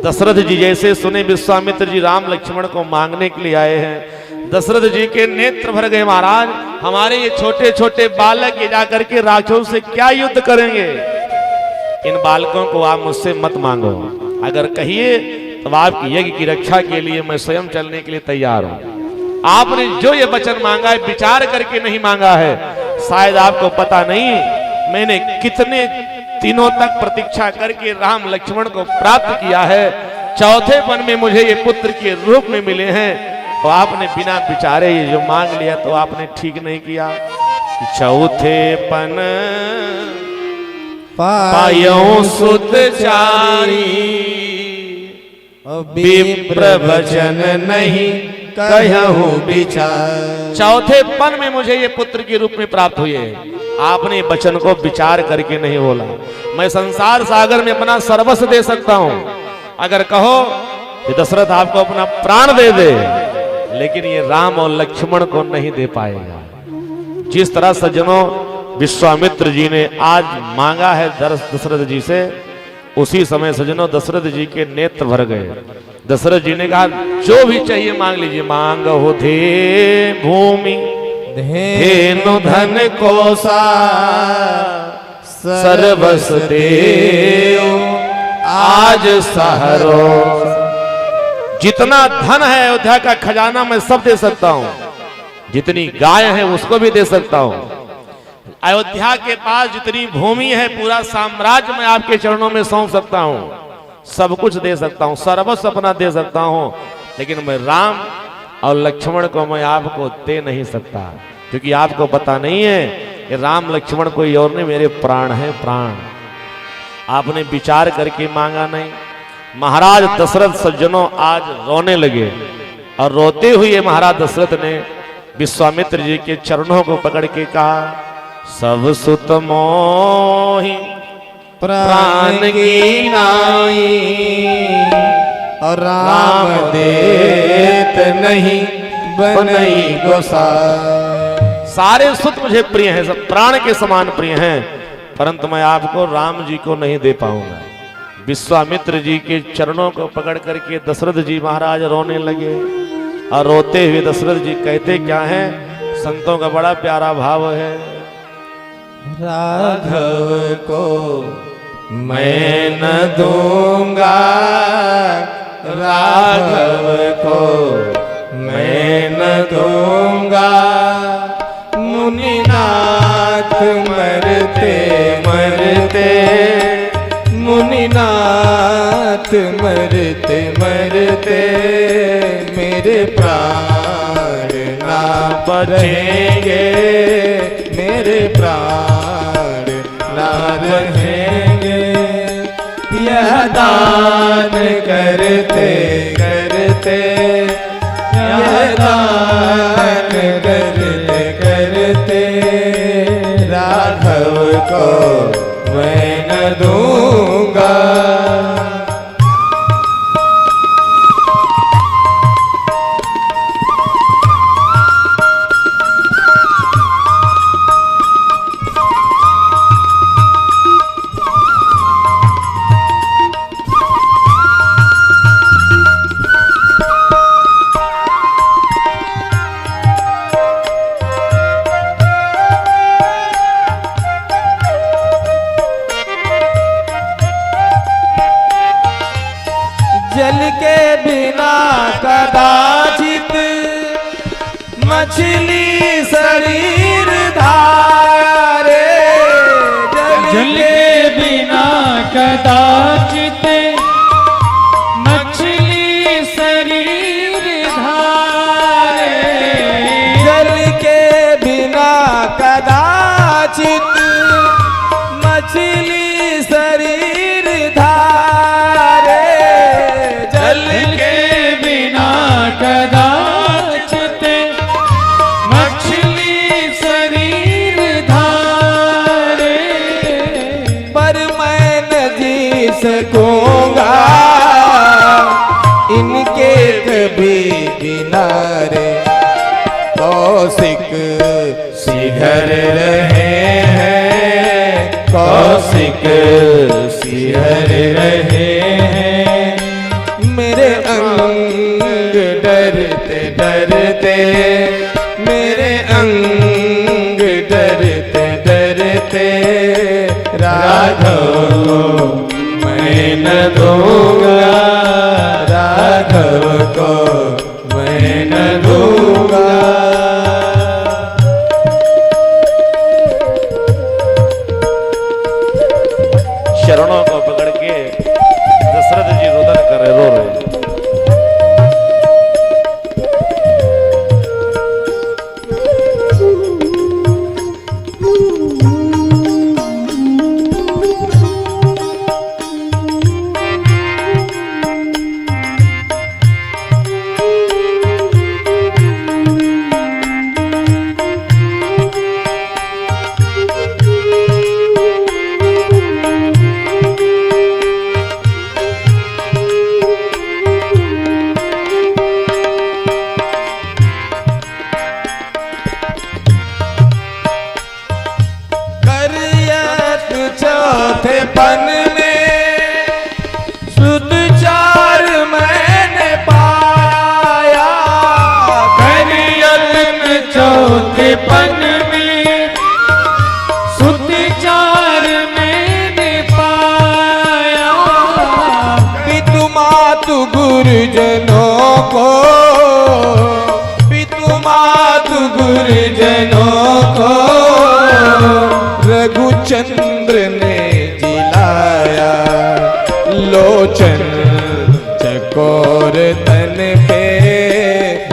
दशरथ जी जैसे सुने विश्वामित्र जी राम लक्ष्मण को मांगने के लिए आए हैं, दशरथ जी के नेत्र भर गए। महाराज, हमारे ये छोटे छोटे बालक ये जाकर के राक्षसों से क्या युद्ध करेंगे? इन बालकों को आप मुझसे मत मांगो, अगर कहिए तो आपकी यज्ञ की रक्षा के लिए मैं स्वयं चलने के लिए तैयार हूं। आपने जो ये वचन मांगा है विचार करके नहीं मांगा है। शायद आपको पता नहीं मैंने कितने दिनों तक प्रतीक्षा करके राम लक्ष्मण को प्राप्त किया है। चौथे पन में मुझे ये पुत्र के रूप में मिले हैं, तो आपने बिना विचारे ये जो मांग लिया तो आपने ठीक नहीं किया। चौथे पन पायों सुत चारी, विप्र वचन नहीं कहूं विचार। चौथे पन में मुझे ये पुत्र के रूप में प्राप्त हुए, आपने वचन को विचार करके नहीं बोला। मैं संसार सागर में अपना सर्वस्व दे सकता हूं, अगर कहो कि दशरथ आपको अपना प्राण दे दे, लेकिन ये राम और लक्ष्मण को नहीं दे पाएगा। जिस तरह सज्जनों विश्वामित्र जी ने आज मांगा है दशरथ जी से, उसी समय सज्जनों दशरथ जी के नेत्र भर गए। दशरथ जी ने कहा जो भी चाहिए मांग लीजिए। मांग हो धे भूमि धेनु धन कोसा, सर्वस देओ आज सहरो। जितना धन है अयोध्या का खजाना मैं सब दे सकता हूं, जितनी गाय है उसको भी दे सकता हूं। अयोध्या के पास जितनी भूमि है पूरा साम्राज्य मैं आपके चरणों में सौंप सकता हूं, सब कुछ दे सकता हूं, सर्वस्व अपना दे सकता हूं, लेकिन मैं राम और लक्ष्मण को मैं आपको दे नहीं सकता, क्योंकि आपको पता नहीं है कि राम लक्ष्मण कोई और नहीं, मेरे प्राण है प्राण। आपने विचार करके मांगा नहीं। महाराज दशरथ सज्जनों आज रोने लगे, और रोते हुए महाराज दशरथ ने विश्वामित्र जी के चरणों को पकड़ के कहा, सब सुत मोहि प्राण की नाई, और राम देत नहीं बनई गोसाई। सारे सुत मुझे प्रिय हैं, सब प्राण के समान प्रिय हैं, परंतु मैं आपको राम जी को नहीं दे पाऊंगा। विश्वामित्र जी के चरणों को पकड़ करके दशरथ जी महाराज रोने लगे, और रोते हुए दशरथ जी कहते क्या है? संतों का बड़ा प्यारा भाव है। राघव को मैं न दूंगा, राघव को मैं न दूंगा, मुनिनाथ मरते मरते, मुनिनाथ मरते मरते, मेरे प्राण ना बचेंगे, मेरे प्राण ना रहेंगे। यह दान करते करते, यह दान करते करते, राघव को मैं न दूंगा। जल के बिना कदाचित मछली शरीर धारे, जल के बिना कदाचित मछली शरीर धारे, जल के बिना कदाचित मछली शरीर धारे, जल के बिना कदाचित मछली शरीर धारे, पर मैं न जी सकूंगा इनके कभी किनारे। कौशिक सिहर रहे हैं, कौशिक सिहर रहे हैं, राघव को मैं न दूंगा, राघव को मैं न दूंगा। चरणों को पकड़ के दशरथ जी रुदन कर रहे, रो रहे। चौथे पन में सुध चार मैंने पाया, करियतन चौथे पन में सुध चार मैंने पाया। पितु मातु गुरुजनों को, पितु मातु गुरुजनों को रघुचंद्र ने जिलाया। लोचन चकोर तन पे,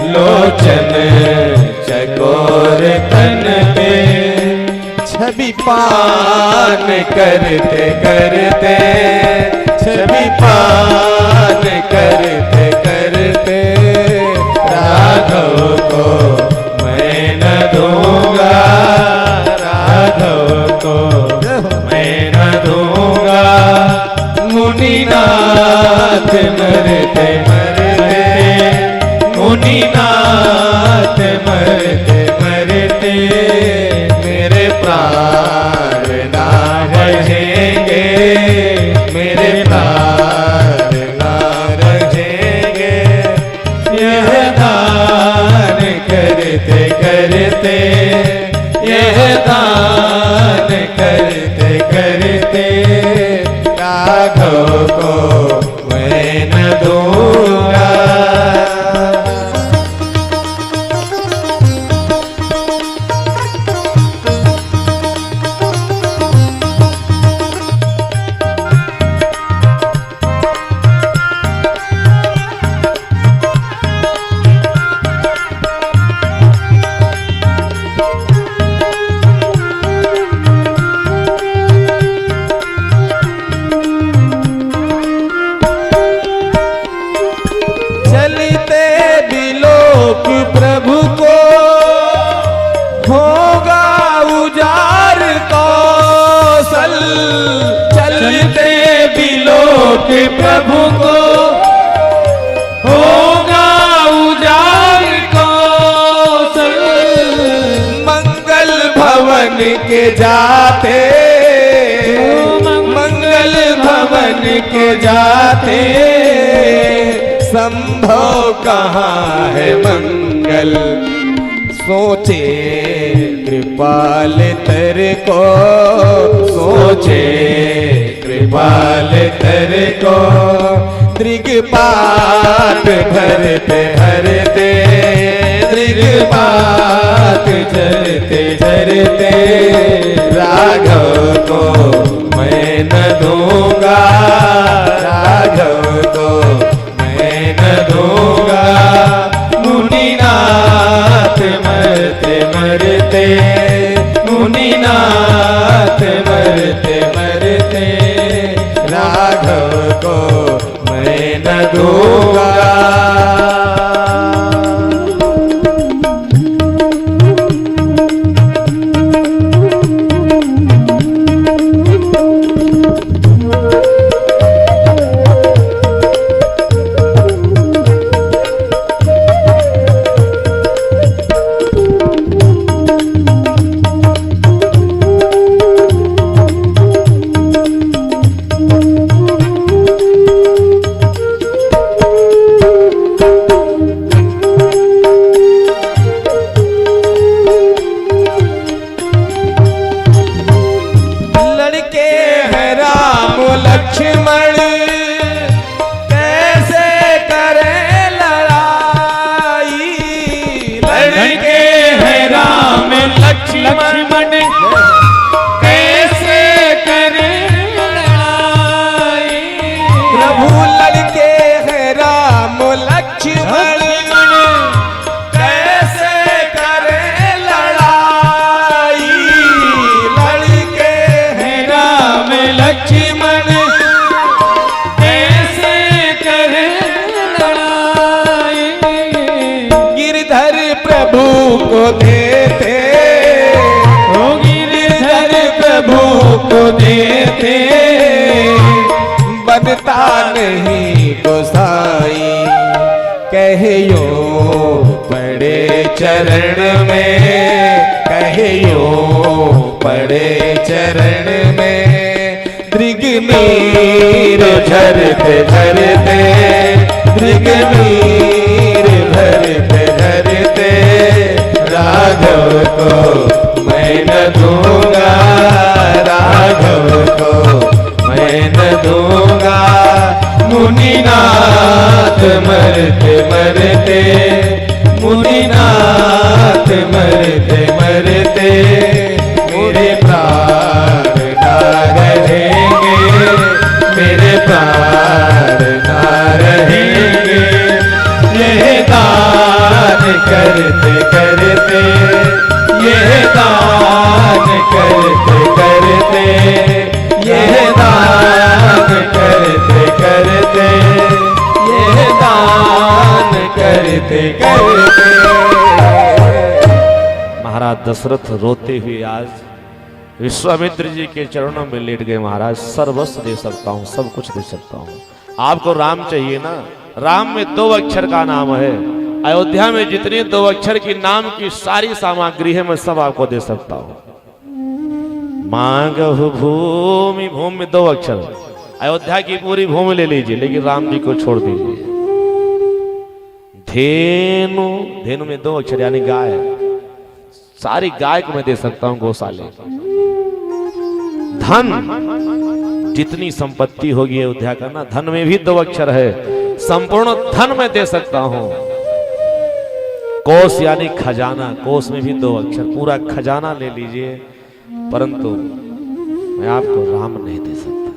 लोचन चकोर तन पे छवि पान करते करते, छवि पान करते करते राघव को मैं न दूंगा, राघव को मैं न दूंगा। मुनिनाथ मरते मरते, मुनिनाथ मरते मरते मेरे प्राण ना रहेंगे, मेरे प्राण ना रहेंगे। यह दान करते करते, यह दान करते करते राघव को मैं न दूंगा। चलते बिलोक प्रभु को होगा उजार कौशल, चलते बिलोक प्रभु को होगा उजार कौशल। मंगल भवन के जाते, मंगल भवन के जाते संभव कहाँ है मंगल। सोचे कृपाल तर को, सोचे कृपाल तर को दृगपात भरते भरते, दृगपात झरते झरते राघव को मैं न दूंगा, राघव को मैं न दूंगा। मुनिनाथ मरते मरते, मुनिनाथ मरते मरते राघव को मैं न दूंगा। को देते, ओ गिरधर प्रभु को देते, बनता नहीं गोसाई कहियो पड़े चरण में, कहियो पड़े चरण में। दृगनीर झरते झरते, दृगनीर भरते भरते, राघव को मैं न दूंगा, राघव को मैं न दूंगा। मुनिनाथ मरते मरते, मुनिनाथ मरते मरते, मेरे प्राण ना रहेंगे, मेरे प्राण ना रहेंगे। यह दान करते करते, यह दान करते करते, यह दान करते करते, यह दान करते करते। महाराज दशरथ रोते हुए आज विश्वामित्र जी के चरणों में लेट गए। महाराज सर्वस्व दे सकता हूँ, सब कुछ दे सकता हूँ। आपको राम चाहिए ना? राम में 2 अक्षर का नाम है। अयोध्या में जितनी 2 अक्षर की नाम की सारी सामग्री है, मैं सब आपको दे सकता हूँ। मांगहु भूमि, भूमि में 2 अक्षर। अयोध्या की पूरी भूमि ले लीजिए, लेकिन राम जी को छोड़ दीजिए। धेनु, धेनु में 2 अक्षर यानी गाय, सारी गाय को मैं दे सकता हूं गौशाले। धन, जितनी संपत्ति होगी अयोध्या का ना, धन में भी 2 अक्षर है, संपूर्ण धन में दे सकता हूं। कोष यानी खजाना, कोष में भी 2 अक्षर, पूरा खजाना ले लीजिए, परंतु मैं आपको राम नहीं दे सकता।